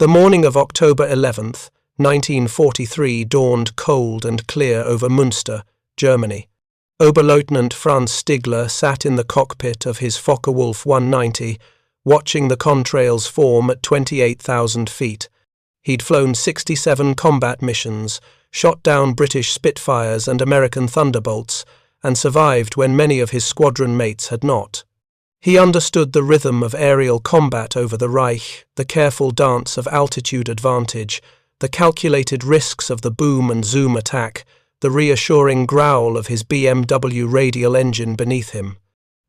The morning of October 11th, 1943 dawned cold and clear over Münster, Germany. Oberleutnant Franz Stigler sat in the cockpit of his Focke-Wulf 190, watching the contrails form at 28,000 feet. He'd flown 67 combat missions, shot down British Spitfires and American Thunderbolts, and survived when many of his squadron mates had not. He understood the rhythm of aerial combat over the Reich, the careful dance of altitude advantage, the calculated risks of the boom and zoom attack, the reassuring growl of his BMW radial engine beneath him.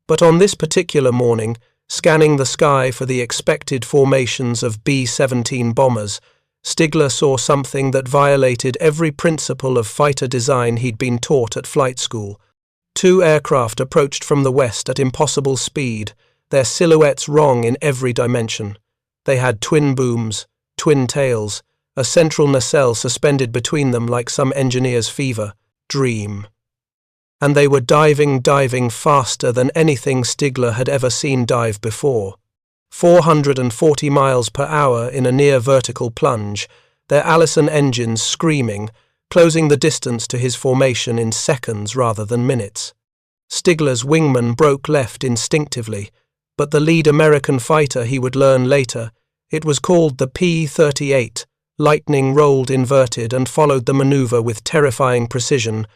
But on this particular morning, scanning the sky for the expected formations of B-17 bombers, Stigler saw something that violated every principle of fighter design he'd been taught at flight school. Two aircraft approached from the west at impossible speed, their silhouettes wrong in every dimension. They had twin booms, twin tails, a central nacelle suspended between them like some engineer's fever dream. And they were diving faster than anything Stigler had ever seen dive before. 440 miles per hour in a near-vertical plunge, their Allison engines screaming, closing the distance to his formation in seconds rather than minutes. Stigler's wingman broke left instinctively, but the lead American fighter he would learn later, it was called the P-38 Lightning, rolled inverted and followed the maneuver with terrifying precision,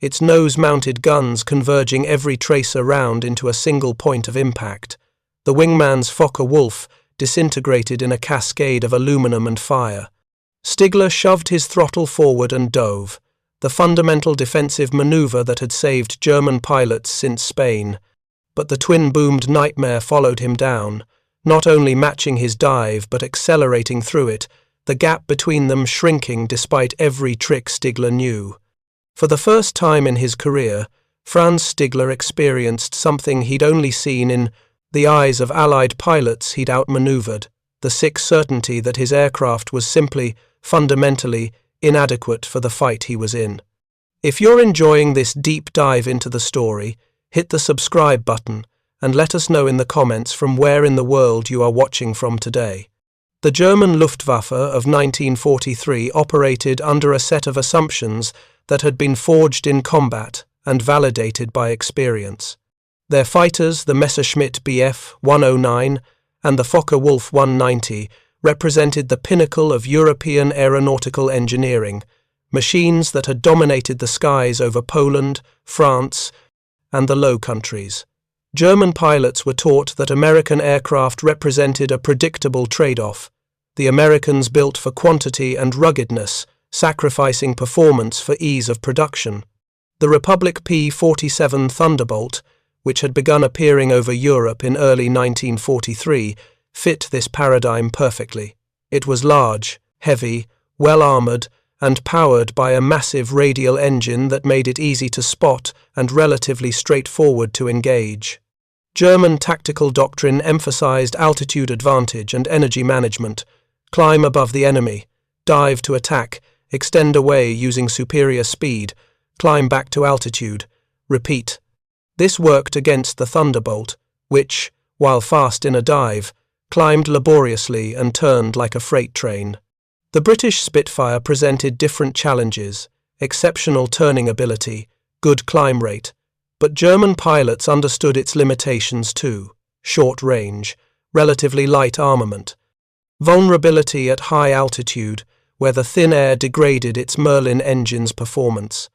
its nose-mounted guns converging every tracer round into a single point of impact. The wingman's Focke-Wulf disintegrated in a cascade of aluminum and fire. Stigler shoved his throttle forward and dove, the fundamental defensive maneuver that had saved German pilots since Spain. But the twin-boomed nightmare followed him down, not only matching his dive but accelerating through it, the gap between them shrinking despite every trick Stigler knew. For the first time in his career, Franz Stigler experienced something he'd only seen in the eyes of Allied pilots he'd outmaneuvered, the sick certainty that his aircraft was simply, fundamentally, inadequate for the fight he was in. If you're enjoying this deep dive into the story, hit the subscribe button and let us know in the comments from where in the world you are watching from today. The German Luftwaffe of 1943 operated under a set of assumptions that had been forged in combat and validated by experience. Their fighters, the Messerschmitt Bf 109 and the Focke-Wulf 190, represented the pinnacle of European aeronautical engineering, machines that had dominated the skies over Poland, France, and the Low Countries. German pilots were taught that American aircraft represented a predictable trade-off. The Americans built for quantity and ruggedness, sacrificing performance for ease of production. The Republic P-47 Thunderbolt, which had begun appearing over Europe in early 1943, fit this paradigm perfectly. It was large, heavy, well-armoured, and powered by a massive radial engine that made it easy to spot and relatively straightforward to engage. German tactical doctrine emphasized altitude advantage and energy management, climb above the enemy, dive to attack, extend away using superior speed, climb back to altitude, repeat. This worked against the Thunderbolt, which, while fast in a dive, climbed laboriously and turned like a freight train. The British Spitfire presented different challenges, exceptional turning ability, good climb rate, but German pilots understood its limitations too: short range, relatively light armament, vulnerability at high altitude, where the thin air degraded its Merlin engine's performance.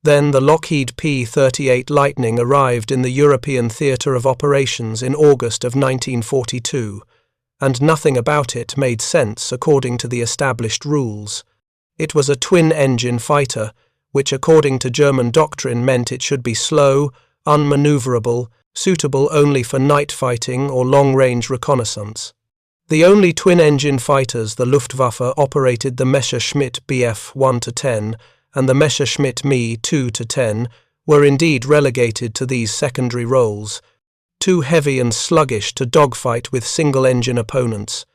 Then the Lockheed P-38 Lightning arrived in the European theatre of operations in August of 1942, and nothing about it made sense according to the established rules. It was a twin-engine fighter, which according to German doctrine meant it should be slow, unmaneuverable, suitable only for night fighting or long-range reconnaissance. The only twin-engine fighters the Luftwaffe operated the Messerschmitt Bf 1-10 and the Messerschmitt Me 2-10 were indeed relegated to these secondary roles, too heavy and sluggish to dogfight with single-engine opponents.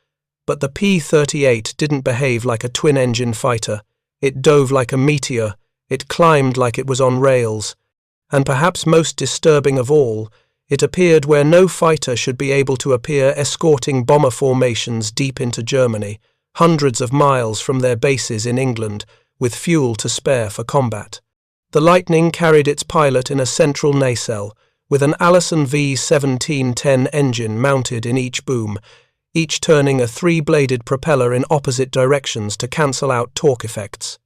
But the P-38 didn't behave like a twin-engine fighter. It dove like a meteor, it climbed like it was on rails, and perhaps most disturbing of all, it appeared where no fighter should be able to appear, escorting bomber formations deep into Germany, hundreds of miles from their bases in England, with fuel to spare for combat. The Lightning carried its pilot in a central nacelle, with an Allison V1710 engine mounted in each boom, each turning a three-bladed propeller in opposite directions to cancel out torque effects.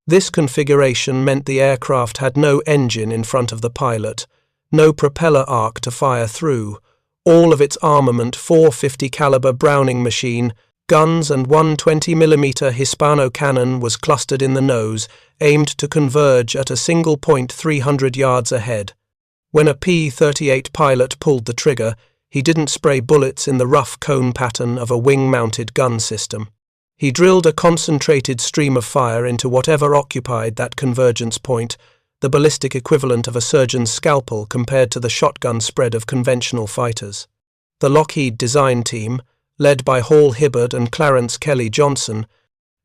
This configuration meant the aircraft had no engine in front of the pilot, no propeller arc to fire through. All of its armament, 450 caliber Browning machine, guns and one 20mm Hispano cannon was clustered in the nose, aimed to converge at a single point 300 yards ahead. When a P-38 pilot pulled the trigger, he didn't spray bullets in the rough cone pattern of a wing-mounted gun system. He drilled a concentrated stream of fire into whatever occupied that convergence point, the ballistic equivalent of a surgeon's scalpel compared to the shotgun spread of conventional fighters. The Lockheed design team, led by Hall Hibbard and Clarence Kelly Johnson,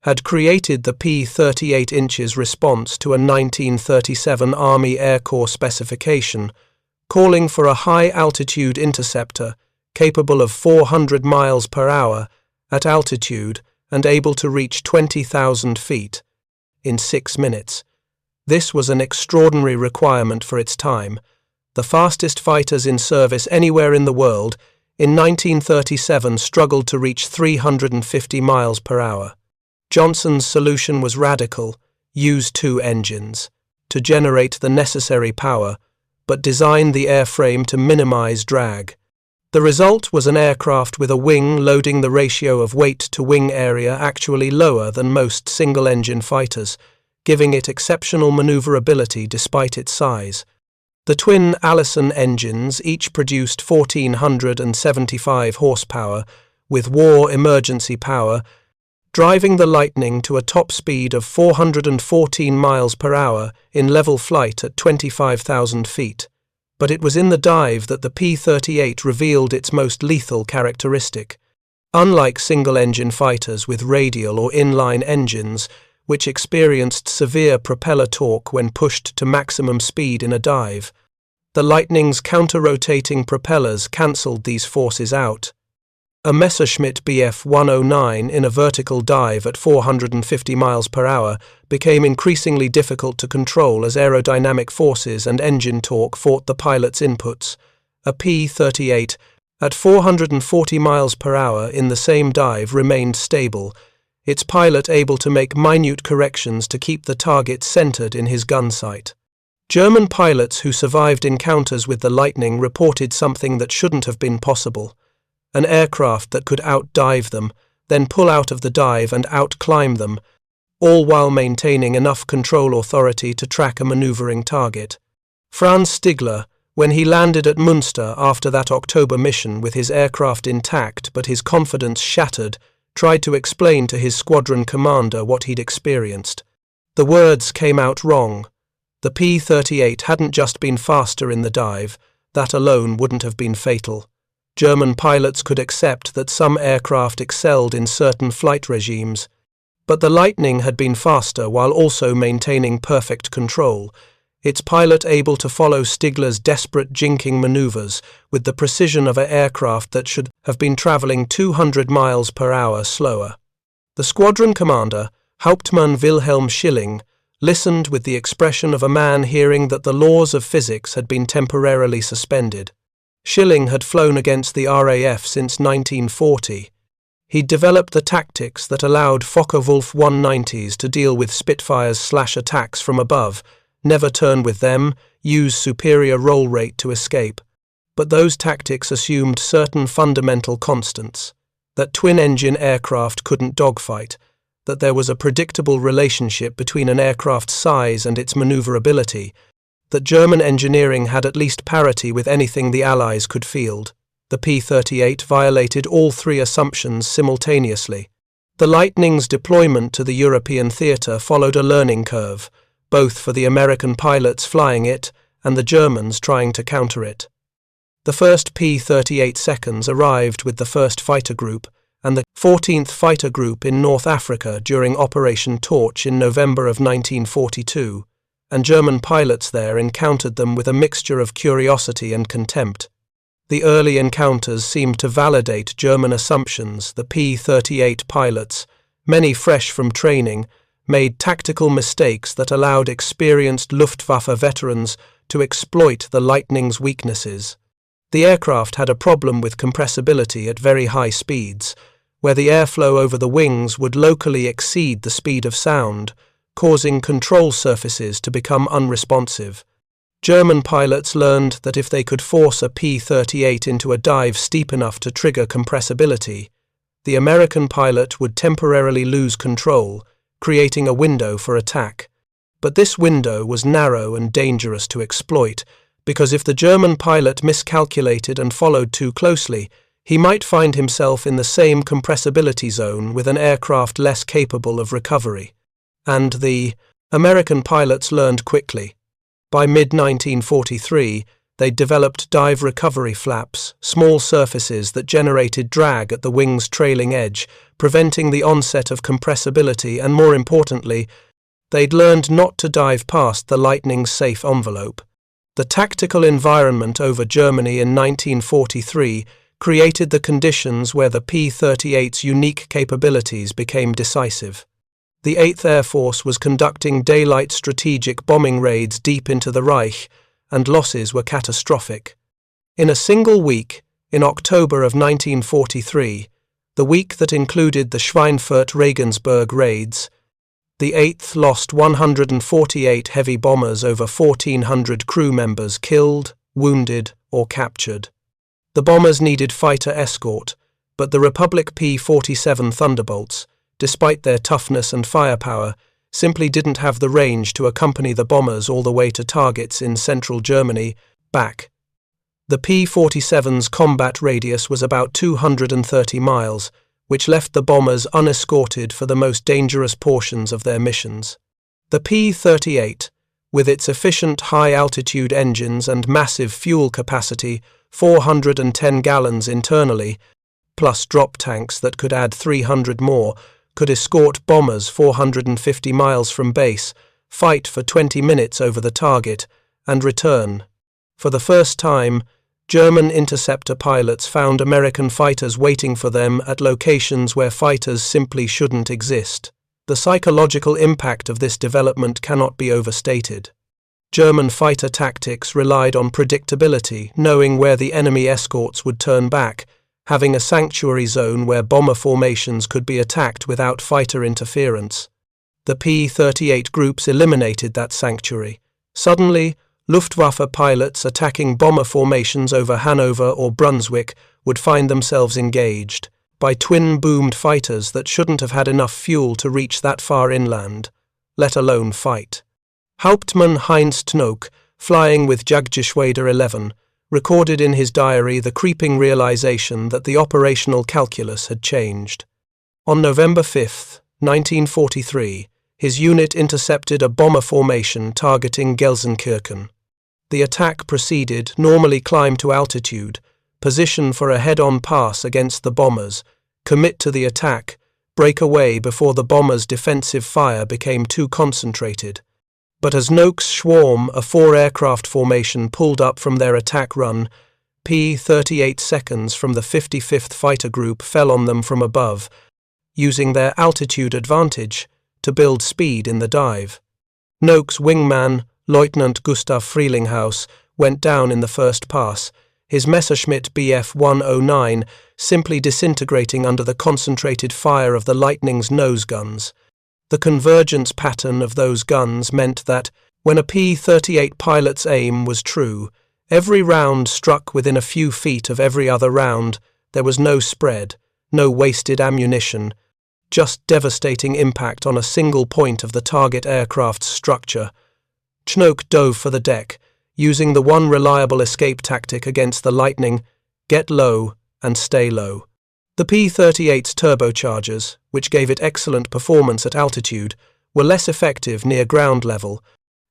had created the P-38 inches response to a 1937 Army Air Corps specification, calling for a high-altitude interceptor capable of 400 miles per hour at altitude and able to reach 20,000 feet in 6 minutes. This was an extraordinary requirement for its time. The fastest fighters in service anywhere in the world in 1937 struggled to reach 350 miles per hour. Johnson's solution was radical: use 2 engines to generate the necessary power, but design the airframe to minimize drag. The result was an aircraft with a wing loading the ratio of weight to wing area actually lower than most single-engine fighters, giving it exceptional maneuverability despite its size. The twin Allison engines each produced 1,475 horsepower, with war emergency power, driving the Lightning to a top speed of 414 miles per hour in level flight at 25,000 feet. But it was in the dive that the P-38 revealed its most lethal characteristic. Unlike single-engine fighters with radial or inline engines, which experienced severe propeller torque when pushed to maximum speed in a dive, the Lightning's counter-rotating propellers cancelled these forces out. A Messerschmitt Bf 109 in a vertical dive at 450 miles per hour became increasingly difficult to control as aerodynamic forces and engine torque fought the pilot's inputs. A P-38 at 440 miles per hour in the same dive remained stable, its pilot able to make minute corrections to keep the target centered in his gun sight. German pilots who survived encounters with the Lightning reported something that shouldn't have been possible: an aircraft that could outdive them, then pull out of the dive and outclimb them, all while maintaining enough control authority to track a maneuvering target. Franz Stigler, when he landed at Münster after that October mission with his aircraft intact but his confidence shattered, tried to explain to his squadron commander what he'd experienced. The words came out wrong. The P-38 hadn't just been faster in the dive, that alone wouldn't have been fatal. German pilots could accept that some aircraft excelled in certain flight regimes, but the Lightning had been faster while also maintaining perfect control, its pilot able to follow Stigler's desperate jinking maneuvers with the precision of an aircraft that should have been traveling 200 miles per hour slower. The squadron commander, Hauptmann Wilhelm Schilling, listened with the expression of a man hearing that the laws of physics had been temporarily suspended. Schilling had flown against the RAF since 1940. He'd developed the tactics that allowed Focke-Wulf 190s to deal with Spitfires / attacks from above, never turn with them, use superior roll rate to escape. But those tactics assumed certain fundamental constants: that twin-engine aircraft couldn't dogfight, that there was a predictable relationship between an aircraft's size and its maneuverability, that German engineering had at least parity with anything the Allies could field. The P-38 violated all 3 assumptions simultaneously. The Lightning's deployment to the European theatre followed a learning curve, both for the American pilots flying it and the Germans trying to counter it. The first P-38 seconds arrived with the 1st Fighter Group and the 14th Fighter Group in North Africa during Operation Torch in November of 1942, and German pilots there encountered them with a mixture of curiosity and contempt. The early encounters seemed to validate German assumptions. The P-38 pilots, many fresh from training, made tactical mistakes that allowed experienced Luftwaffe veterans to exploit the Lightning's weaknesses. The aircraft had a problem with compressibility at very high speeds, where the airflow over the wings would locally exceed the speed of sound, causing control surfaces to become unresponsive. German pilots learned that if they could force a P-38 into a dive steep enough to trigger compressibility, the American pilot would temporarily lose control, creating a window for attack. But this window was narrow and dangerous to exploit, because if the German pilot miscalculated and followed too closely, he might find himself in the same compressibility zone with an aircraft less capable of recovery. And the American pilots learned quickly. By mid-1943, they'd developed dive recovery flaps, small surfaces that generated drag at the wing's trailing edge, preventing the onset of compressibility, and more importantly, they'd learned not to dive past the Lightning's safe envelope. The tactical environment over Germany in 1943 created the conditions where the P-38's unique capabilities became decisive. The 8th Air Force was conducting daylight strategic bombing raids deep into the Reich, and losses were catastrophic. In a single week, in October of 1943, the week that included the Schweinfurt-Regensburg raids, the 8th lost 148 heavy bombers, over 1,400 crew members killed, wounded, or captured. The bombers needed fighter escort, but the Republic P-47 Thunderbolts, despite their toughness and firepower, simply didn't have the range to accompany the bombers all the way to targets in central Germany, back. The P-47's combat radius was about 230 miles, which left the bombers unescorted for the most dangerous portions of their missions. The P-38, with its efficient high-altitude engines and massive fuel capacity, 410 gallons internally, plus drop tanks that could add 300 more, could escort bombers 450 miles from base, fight for 20 minutes over the target, and return. For the first time, German interceptor pilots found American fighters waiting for them at locations where fighters simply shouldn't exist. The psychological impact of this development cannot be overstated. German fighter tactics relied on predictability, knowing where the enemy escorts would turn back, having a sanctuary zone where bomber formations could be attacked without fighter interference. The P-38 groups eliminated that sanctuary. Suddenly, Luftwaffe pilots attacking bomber formations over Hanover or Brunswick would find themselves engaged by twin-boomed fighters that shouldn't have had enough fuel to reach that far inland, let alone fight. Hauptmann Heinz Knoke, flying with Jagdgeschwader 11, recorded in his diary the creeping realization that the operational calculus had changed. On November 5, 1943, his unit intercepted a bomber formation targeting Gelsenkirchen. The attack proceeded, normally climb to altitude, position for a head-on pass against the bombers, commit to the attack, break away before the bombers' defensive fire became too concentrated. But as Knoke's Schwarm, a 4-aircraft formation, pulled up from their attack run, P-38 seconds from the 55th Fighter Group fell on them from above, using their altitude advantage to build speed in the dive. Knoke's wingman, Lieutenant Gustav Freilinghaus, went down in the first pass, his Messerschmitt Bf 109 simply disintegrating under the concentrated fire of the Lightning's nose guns. The convergence pattern of those guns meant that, when a P-38 pilot's aim was true, every round struck within a few feet of every other round. There was no spread, no wasted ammunition, just devastating impact on a single point of the target aircraft's structure. Knoke dove for the deck, using the one reliable escape tactic against the Lightning: get low and stay low. The P-38's turbochargers, which gave it excellent performance at altitude, were less effective near ground level,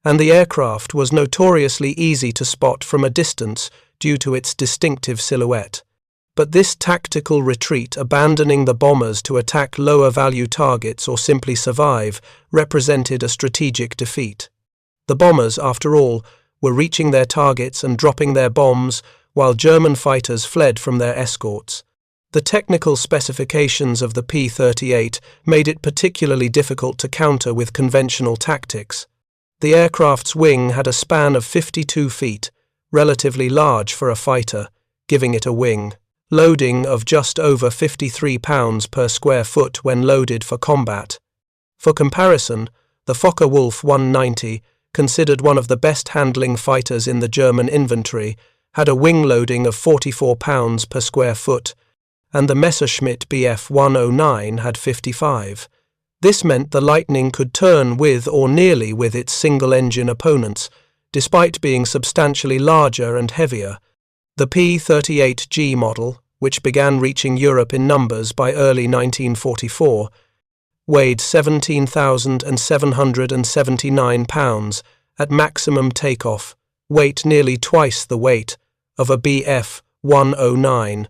and the aircraft was notoriously easy to spot from a distance due to its distinctive silhouette. But this tactical retreat, abandoning the bombers to attack lower-value targets or simply survive, represented a strategic defeat. The bombers, after all, were reaching their targets and dropping their bombs, while German fighters fled from their escorts. The technical specifications of the P-38 made it particularly difficult to counter with conventional tactics. The aircraft's wing had a span of 52 feet, relatively large for a fighter, giving it a wing loading of just over 53 pounds per square foot when loaded for combat. For comparison, the Focke-Wulf 190, considered one of the best handling fighters in the German inventory, had a wing loading of 44 pounds per square foot, and the Messerschmitt Bf 109 had 55. This meant the Lightning could turn with or nearly with its single-engine opponents, despite being substantially larger and heavier. The P-38G model, which began reaching Europe in numbers by early 1944, weighed 17,779 pounds at maximum takeoff, weight nearly twice the weight of a Bf 109.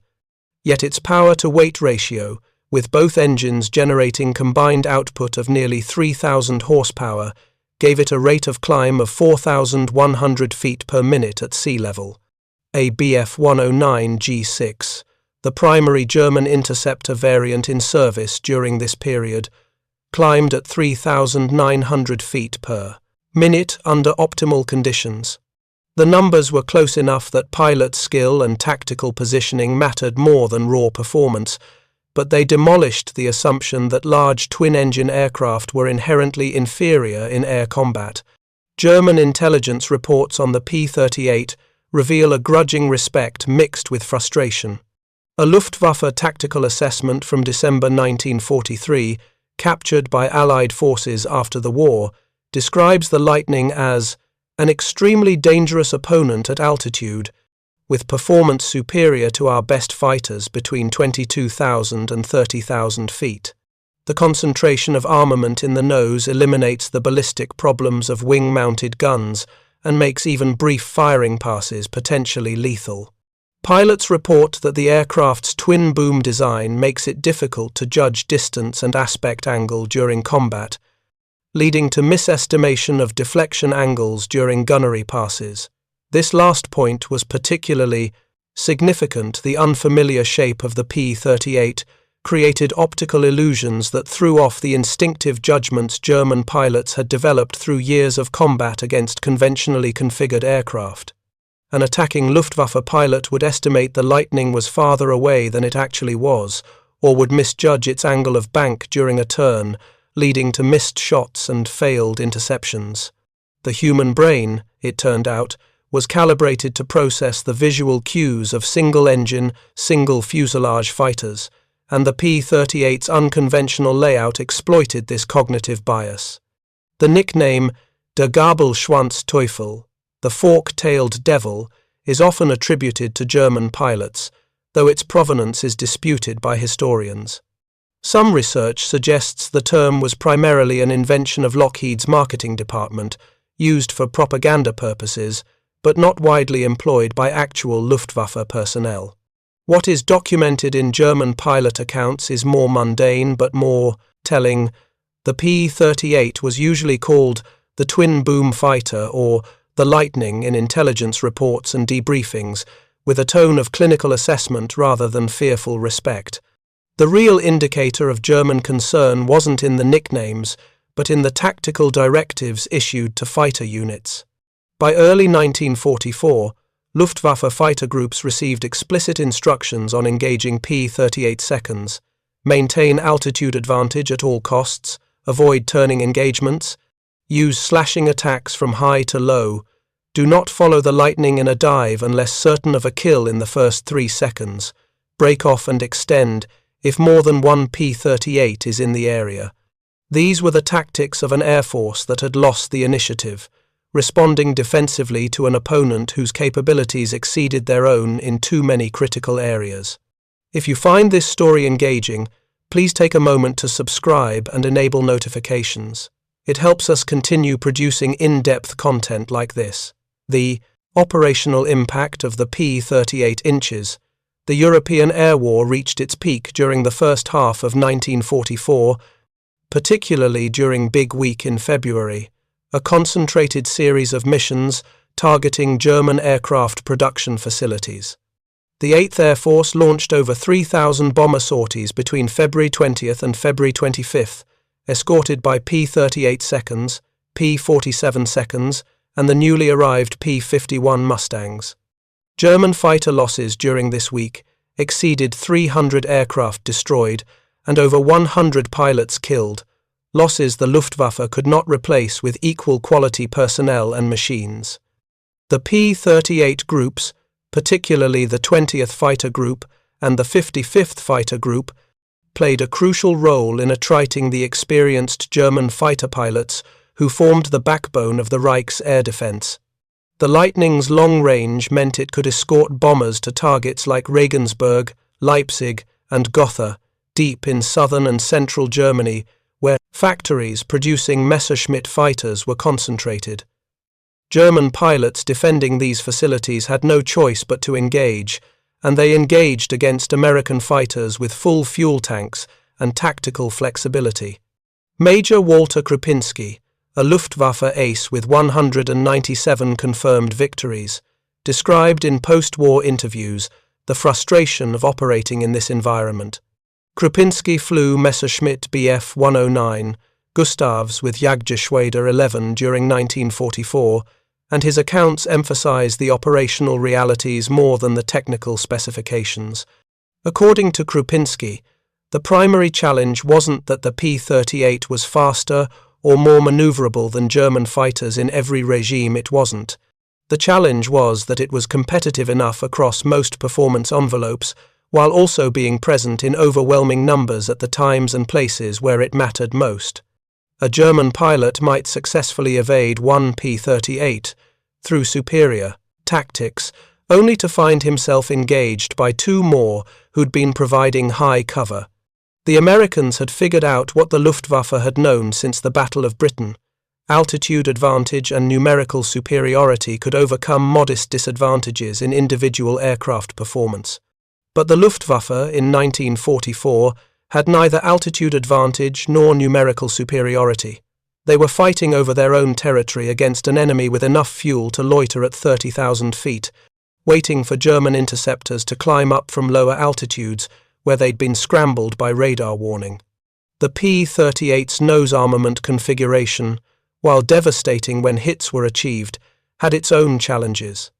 Yet its power-to-weight ratio, with both engines generating combined output of nearly 3,000 horsepower, gave it a rate of climb of 4,100 feet per minute at sea level. A Bf 109 G6, the primary German interceptor variant in service during this period, climbed at 3,900 feet per minute under optimal conditions. The numbers were close enough that pilot skill and tactical positioning mattered more than raw performance, but they demolished the assumption that large twin-engine aircraft were inherently inferior in air combat. German intelligence reports on the P-38 reveal a grudging respect mixed with frustration. A Luftwaffe tactical assessment from December 1943, captured by Allied forces after the war, describes the Lightning as an extremely dangerous opponent at altitude, with performance superior to our best fighters between 22,000 and 30,000 feet. The concentration of armament in the nose eliminates the ballistic problems of wing-mounted guns and makes even brief firing passes potentially lethal. Pilots report that the aircraft's twin-boom design makes it difficult to judge distance and aspect angle during combat, leading to misestimation of deflection angles during gunnery passes. This last point was particularly significant. The unfamiliar shape of the P-38 created optical illusions that threw off the instinctive judgments German pilots had developed through years of combat against conventionally configured aircraft. An attacking Luftwaffe pilot would estimate the Lightning was farther away than it actually was, or would misjudge its angle of bank during a turn, leading to missed shots and failed interceptions. The human brain, it turned out, was calibrated to process the visual cues of single-engine, single-fuselage fighters, and the P-38's unconventional layout exploited this cognitive bias. The nickname Der Gabelschwanz-Teufel, the fork-tailed devil, is often attributed to German pilots, though its provenance is disputed by historians. Some research suggests the term was primarily an invention of Lockheed's marketing department, used for propaganda purposes, but not widely employed by actual Luftwaffe personnel. What is documented in German pilot accounts is more mundane but more telling. The P-38 was usually called the twin-boom fighter or the Lightning in intelligence reports and debriefings, with a tone of clinical assessment rather than fearful respect. The real indicator of German concern wasn't in the nicknames, but in the tactical directives issued to fighter units. By early 1944, Luftwaffe fighter groups received explicit instructions on engaging P-38 seconds: maintain altitude advantage at all costs, avoid turning engagements, use slashing attacks from high to low, do not follow the Lightning in a dive unless certain of a kill in the first 3 seconds, break off and extend if more than one P-38 is in the area. These were the tactics of an air force that had lost the initiative, responding defensively to an opponent whose capabilities exceeded their own in too many critical areas. If you find this story engaging, please take a moment to subscribe and enable notifications. It helps us continue producing in-depth content like this. The operational impact of the P-38 inches. The European air war reached its peak during the first half of 1944, particularly during Big Week in February, a concentrated series of missions targeting German aircraft production facilities. The 8th Air Force launched over 3,000 bomber sorties between February 20th and February 25th, escorted by P-38 seconds, P-47 seconds, and the newly arrived P-51 Mustangs. German fighter losses during this week exceeded 300 aircraft destroyed and over 100 pilots killed, losses the Luftwaffe could not replace with equal quality personnel and machines. The P-38 groups, particularly the 20th Fighter Group and the 55th Fighter Group, played a crucial role in attriting the experienced German fighter pilots who formed the backbone of the Reich's air defense. The Lightning's long range meant it could escort bombers to targets like Regensburg, Leipzig, and Gotha, deep in southern and central Germany, where factories producing Messerschmitt fighters were concentrated. German pilots defending these facilities had no choice but to engage, and they engaged against American fighters with full fuel tanks and tactical flexibility. Major Walter Krupinski, a Luftwaffe ace with 197 confirmed victories, described in post-war interviews the frustration of operating in this environment. Krupinski flew Messerschmitt Bf 109, Gustavs with Jagdgeschwader 11 during 1944, and his accounts emphasize the operational realities more than the technical specifications. According to Krupinski, the primary challenge wasn't that the P-38 was faster or more maneuverable than German fighters in every regime it wasn't. The challenge was that it was competitive enough across most performance envelopes, while also being present in overwhelming numbers at the times and places where it mattered most. A German pilot might successfully evade one P-38 through superior tactics, only to find himself engaged by two more who'd been providing high cover. The Americans had figured out what the Luftwaffe had known since the Battle of Britain. Altitude advantage and numerical superiority could overcome modest disadvantages in individual aircraft performance. But the Luftwaffe in 1944 had neither altitude advantage nor numerical superiority. They were fighting over their own territory against an enemy with enough fuel to loiter at 30,000 feet, waiting for German interceptors to climb up from lower altitudes where they'd been scrambled by radar warning. The P-38's nose armament configuration, while devastating when hits were achieved, had its own challenges.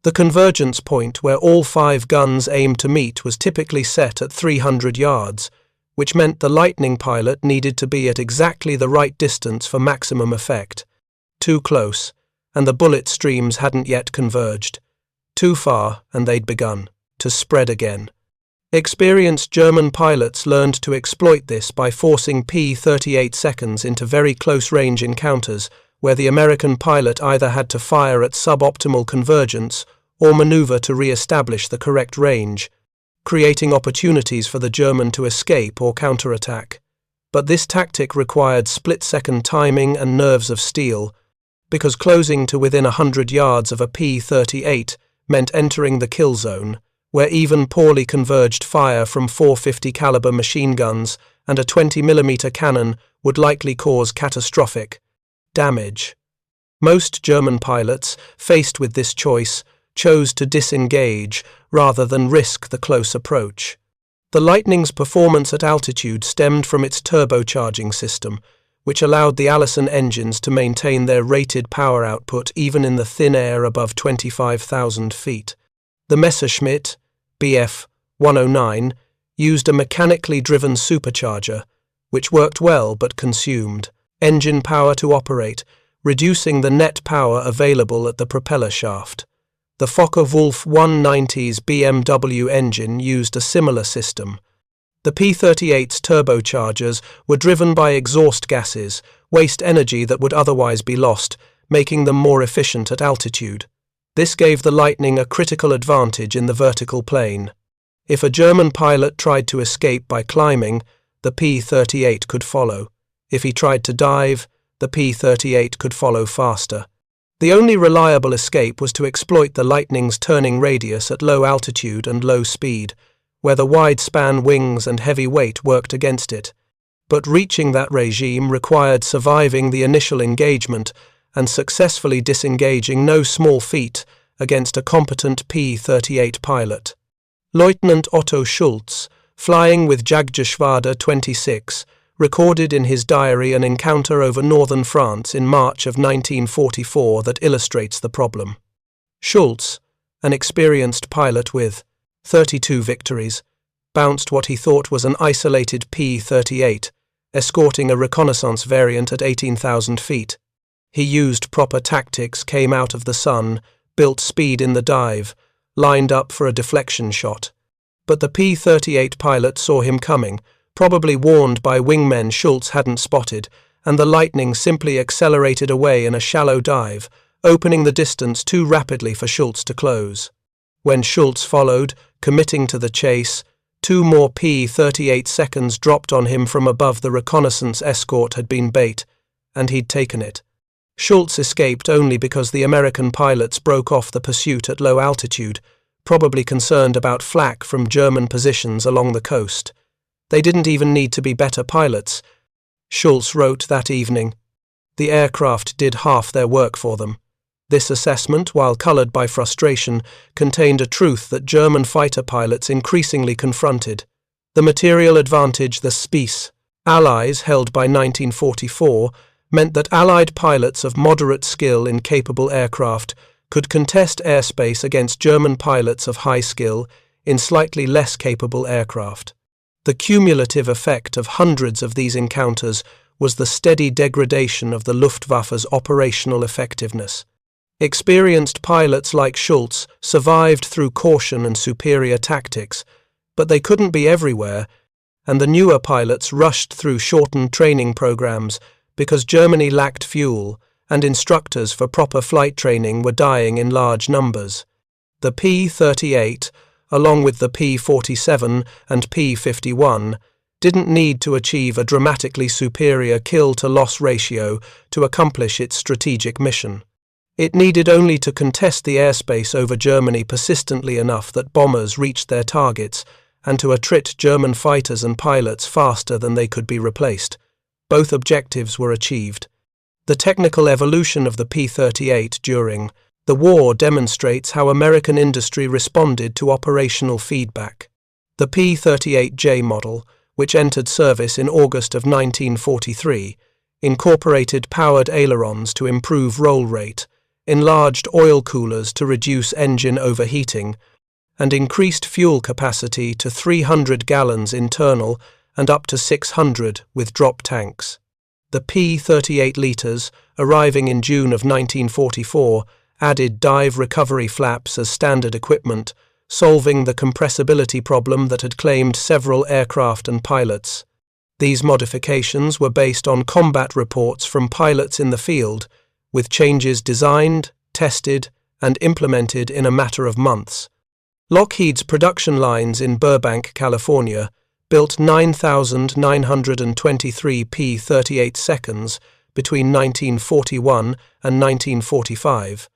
The convergence point where all 5 guns aimed to meet was typically set at 300 yards, which meant the Lightning pilot needed to be at exactly the right distance for maximum effect. Too close, and the bullet streams hadn't yet converged. Too far, and they'd begun to spread again. Experienced German pilots learned to exploit this by forcing P-38 seconds into very close-range encounters where the American pilot either had to fire at suboptimal convergence or maneuver to re-establish the correct range, creating opportunities for the German to escape or counterattack. But this tactic required split-second timing and nerves of steel, because closing to within 100 yards of a P-38 meant entering the kill zone, where even poorly converged fire from 450 caliber machine guns and a 20mm cannon would likely cause catastrophic damage. Most German pilots, faced with this choice, chose to disengage rather than risk the close approach. The Lightning's performance at altitude stemmed from its turbocharging system, which allowed the Allison engines to maintain their rated power output even in the thin air above 25,000 feet. The Messerschmitt Bf 109 used a mechanically driven supercharger, which worked well but consumed engine power to operate, reducing the net power available at the propeller shaft. The Focke-Wulf 190's BMW engine used a similar system. The P-38's turbochargers were driven by exhaust gases, waste energy that would otherwise be lost, making them more efficient at altitude. This gave the Lightning a critical advantage in the vertical plane. If a German pilot tried to escape by climbing, the P-38 could follow. If he tried to dive, the P-38 could follow faster. The only reliable escape was to exploit the Lightning's turning radius at low altitude and low speed, where the wide-span wings and heavy weight worked against it. But reaching that regime required surviving the initial engagement and successfully disengaging no small feat against a competent P-38 pilot. Lieutenant Otto Schulz, flying with Jagdgeschwader 26, recorded in his diary an encounter over northern France in March of 1944 that illustrates the problem. Schulz, an experienced pilot with 32 victories, bounced what he thought was an isolated P-38, escorting a reconnaissance variant at 18,000 feet. He used proper tactics, came out of the sun, built speed in the dive, lined up for a deflection shot. But the P-38 pilot saw him coming, probably warned by wingmen Schulz hadn't spotted, and the Lightning simply accelerated away in a shallow dive, opening the distance too rapidly for Schulz to close. When Schulz followed, committing to the chase, 2 more P-38 seconds dropped on him from above. The reconnaissance escort had been bait, and he'd taken it. Schulz escaped only because the American pilots broke off the pursuit at low altitude, probably concerned about flak from German positions along the coast. They didn't even need to be better pilots. Schulz wrote that evening, "The aircraft did half their work for them." This assessment, while coloured by frustration, contained a truth that German fighter pilots increasingly confronted. The material advantage the Spieß Allies held by 1944 meant that Allied pilots of moderate skill in capable aircraft could contest airspace against German pilots of high skill in slightly less capable aircraft. The cumulative effect of hundreds of these encounters was the steady degradation of the Luftwaffe's operational effectiveness. Experienced pilots like Schulz survived through caution and superior tactics, but they couldn't be everywhere, and the newer pilots rushed through shortened training programs because Germany lacked fuel, and instructors for proper flight training were dying in large numbers. The P-38, along with the P-47 and P-51, didn't need to achieve a dramatically superior kill-to-loss ratio to accomplish its strategic mission. It needed only to contest the airspace over Germany persistently enough that bombers reached their targets, and to attrit German fighters and pilots faster than they could be replaced. Both objectives were achieved. The technical evolution of the P-38 during the war demonstrates how American industry responded to operational feedback. The P-38J model, which entered service in August of 1943, incorporated powered ailerons to improve roll rate, enlarged oil coolers to reduce engine overheating, and increased fuel capacity to 300 gallons internal and up to 600 with drop tanks. The P-38 liters, arriving in June of 1944, added dive recovery flaps as standard equipment, solving the compressibility problem that had claimed several aircraft and pilots. These modifications were based on combat reports from pilots in the field, with changes designed, tested, and implemented in a matter of months. Lockheed's production lines in Burbank, California, built 9,923 P-38 seconds between 1941 and 1945,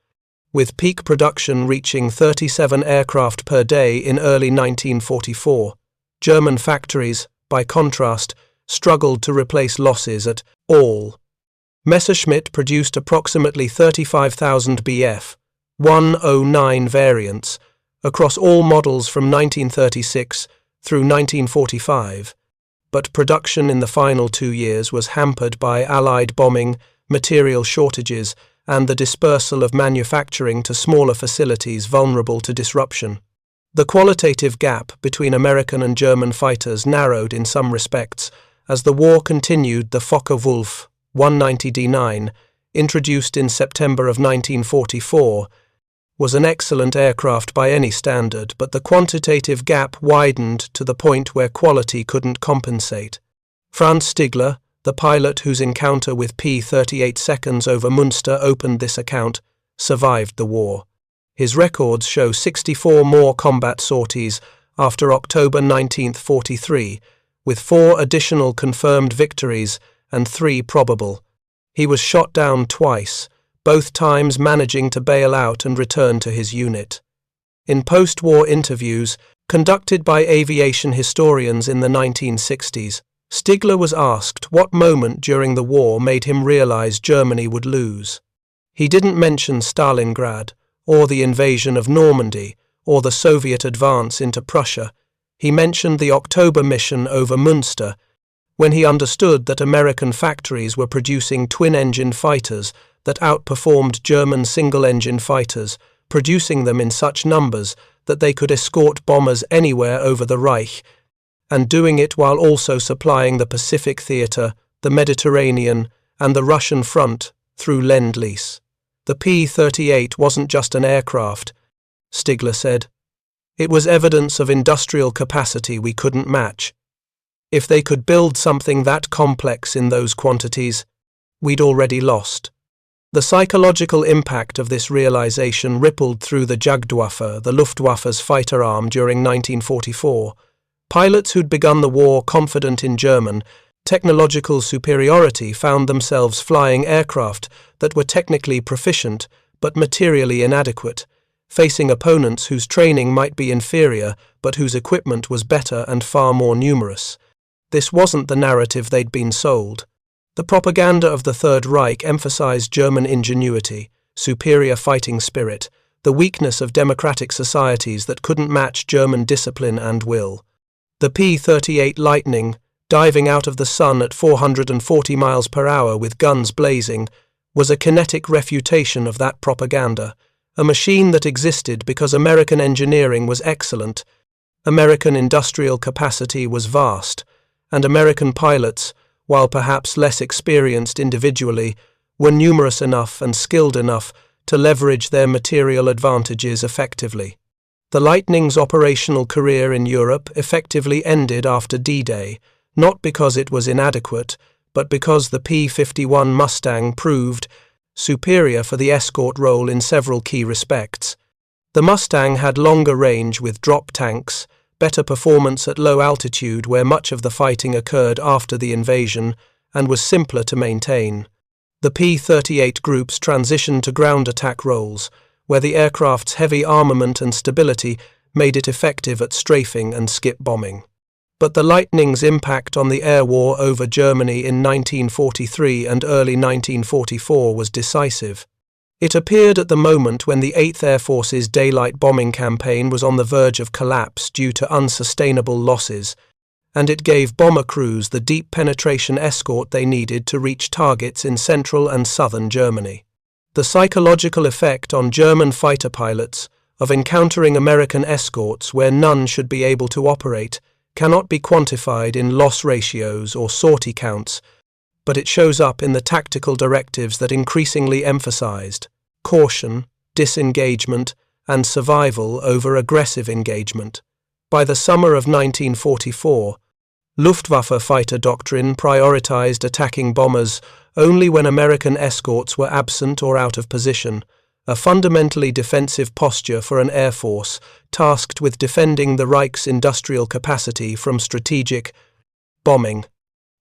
with peak production reaching 37 aircraft per day in early 1944. German factories, by contrast, struggled to replace losses at all. Messerschmitt produced approximately 35,000 Bf 109 variants across all models from 1936 through 1945, but production in the final 2 years was hampered by Allied bombing, material shortages, and the dispersal of manufacturing to smaller facilities vulnerable to disruption. The qualitative gap between American and German fighters narrowed in some respects as the war continued. The Focke-Wulf 190D9, introduced in September of 1944, was an excellent aircraft by any standard, but the quantitative gap widened to the point where quality couldn't compensate. Franz Stigler, the pilot whose encounter with P-38 seconds over Münster opened this account, survived the war. His records show 64 more combat sorties after October 1943, with 4 additional confirmed victories and 3 probable. He was shot down twice, both times managing to bail out and return to his unit. In post-war interviews, conducted by aviation historians in the 1960s, Stigler was asked what moment during the war made him realize Germany would lose. He didn't mention Stalingrad, or the invasion of Normandy, or the Soviet advance into Prussia. He mentioned the October mission over Münster, when he understood that American factories were producing twin-engine fighters that outperformed German single-engine fighters, producing them in such numbers that they could escort bombers anywhere over the Reich, and doing it while also supplying the Pacific Theater, the Mediterranean, and the Russian front through Lend-Lease. The P-38 wasn't just an aircraft, Stigler said. It was evidence of industrial capacity we couldn't match. If they could build something that complex in those quantities, we'd already lost. The psychological impact of this realization rippled through the Jagdwaffe, the Luftwaffe's fighter arm, during 1944. Pilots who'd begun the war confident in German technological superiority found themselves flying aircraft that were technically proficient but materially inadequate, facing opponents whose training might be inferior but whose equipment was better and far more numerous. This wasn't the narrative they'd been sold. The propaganda of the Third Reich emphasized German ingenuity, superior fighting spirit, the weakness of democratic societies that couldn't match German discipline and will. The P-38 Lightning, diving out of the sun at 440 miles per hour with guns blazing, was a kinetic refutation of that propaganda, a machine that existed because American engineering was excellent, American industrial capacity was vast, and American pilots, while perhaps less experienced individually, were numerous enough and skilled enough to leverage their material advantages effectively. The Lightning's operational career in Europe effectively ended after D-Day, not because it was inadequate, but because the P-51 Mustang proved superior for the escort role in several key respects. The Mustang had longer range with drop tanks, better performance at low altitude where much of the fighting occurred after the invasion, and was simpler to maintain. The P-38 groups transitioned to ground attack roles, where the aircraft's heavy armament and stability made it effective at strafing and skip bombing. But the Lightning's impact on the air war over Germany in 1943 and early 1944 was decisive. It appeared at the moment when the 8th Air Force's daylight bombing campaign was on the verge of collapse due to unsustainable losses, and it gave bomber crews the deep penetration escort they needed to reach targets in central and southern Germany. The psychological effect on German fighter pilots of encountering American escorts where none should be able to operate cannot be quantified in loss ratios or sortie counts, but it shows up in the tactical directives that increasingly emphasized caution, disengagement, and survival over aggressive engagement. By the summer of 1944, Luftwaffe fighter doctrine prioritized attacking bombers only when American escorts were absent or out of position, a fundamentally defensive posture for an air force tasked with defending the Reich's industrial capacity from strategic bombing.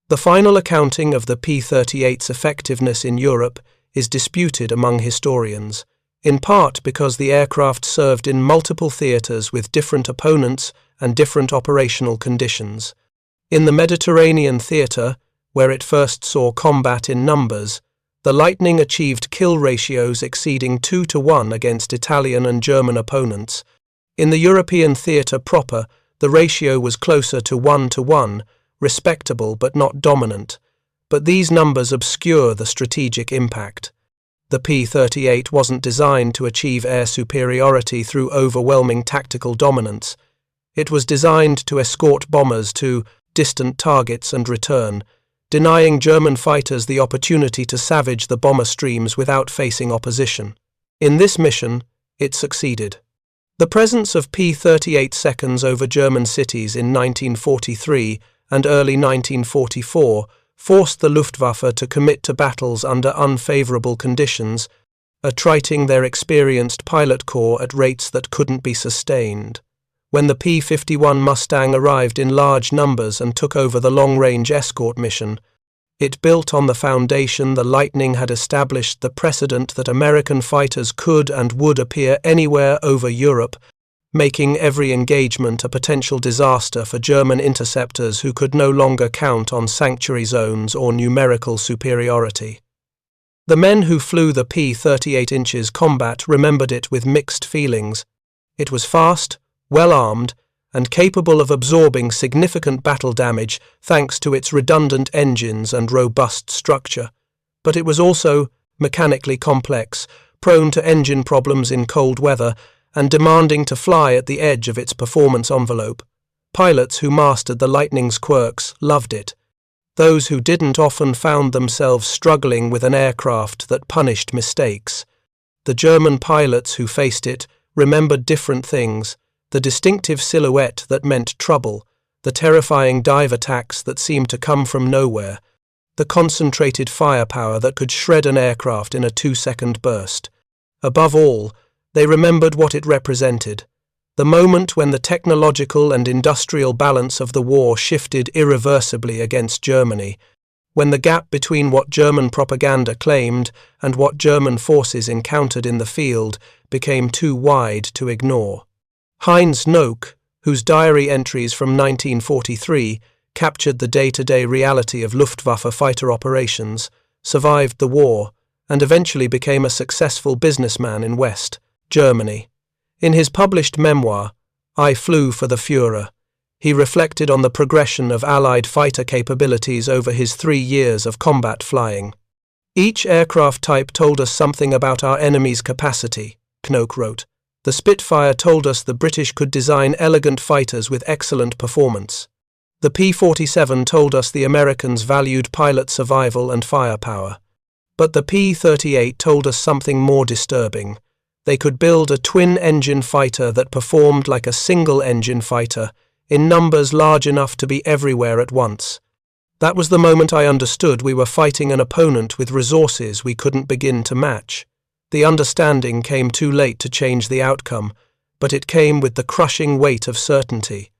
The final accounting of the P-38's effectiveness in Europe is disputed among historians, in part because the aircraft served in multiple theaters with different opponents and different operational conditions. In the Mediterranean theater, where it first saw combat in numbers, the Lightning achieved kill ratios exceeding 2-to-1 against Italian and German opponents. In the European theater proper, the ratio was closer to 1-to-1, respectable but not dominant, but these numbers obscure the strategic impact. The P-38 wasn't designed to achieve air superiority through overwhelming tactical dominance. It was designed to escort bombers to distant targets and return, denying German fighters the opportunity to savage the bomber streams without facing opposition. In this mission, it succeeded. The presence of P-38 seconds over German cities in 1943 and early 1944 forced the Luftwaffe to commit to battles under unfavorable conditions, attriting their experienced pilot corps at rates that couldn't be sustained. When the P-51 Mustang arrived in large numbers and took over the long-range escort mission, it built on the foundation the Lightning had established the precedent that American fighters could and would appear anywhere over Europe, making every engagement a potential disaster for German interceptors who could no longer count on sanctuary zones or numerical superiority. The men who flew the P-38 combat remembered it with mixed feelings. It was fast, well-armed, and capable of absorbing significant battle damage thanks to its redundant engines and robust structure. But it was also mechanically complex, prone to engine problems in cold weather, and demanding to fly at the edge of its performance envelope. Pilots who mastered the Lightning's quirks loved it. Those who didn't often found themselves struggling with an aircraft that punished mistakes. The German pilots who faced it remembered different things: the distinctive silhouette that meant trouble, the terrifying dive attacks that seemed to come from nowhere, the concentrated firepower that could shred an aircraft in a 2-second burst. Above all, they remembered what it represented: the moment when the technological and industrial balance of the war shifted irreversibly against Germany, when the gap between what German propaganda claimed and what German forces encountered in the field became too wide to ignore. Heinz Nock, whose diary entries from 1943 captured the day-to-day reality of Luftwaffe fighter operations, survived the war and eventually became a successful businessman in West Germany. In his published memoir, I Flew for the Führer, he reflected on the progression of Allied fighter capabilities over his 3 years of combat flying. Each aircraft type told us something about our enemy's capacity, Knock wrote. The Spitfire told us the British could design elegant fighters with excellent performance. The P-47 told us the Americans valued pilot survival and firepower. But the P-38 told us something more disturbing. They could build a twin-engine fighter that performed like a single-engine fighter, in numbers large enough to be everywhere at once. That was the moment I understood we were fighting an opponent with resources we couldn't begin to match. The understanding came too late to change the outcome, but it came with the crushing weight of certainty.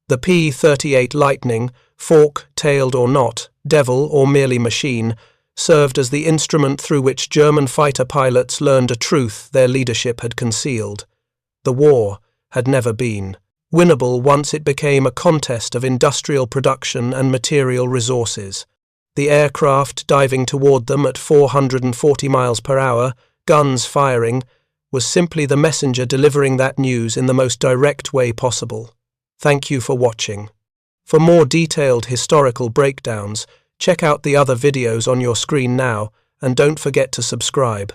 The P-38 Lightning, fork-tailed or not, devil or merely machine, served as the instrument through which German fighter pilots learned a truth their leadership had concealed. The war had never been winnable once it became a contest of industrial production and material resources. The aircraft diving toward them at 440 miles per hour, guns firing, was simply the messenger delivering that news in the most direct way possible. Thank you for watching. For more detailed historical breakdowns, check out the other videos on your screen now, and don't forget to subscribe.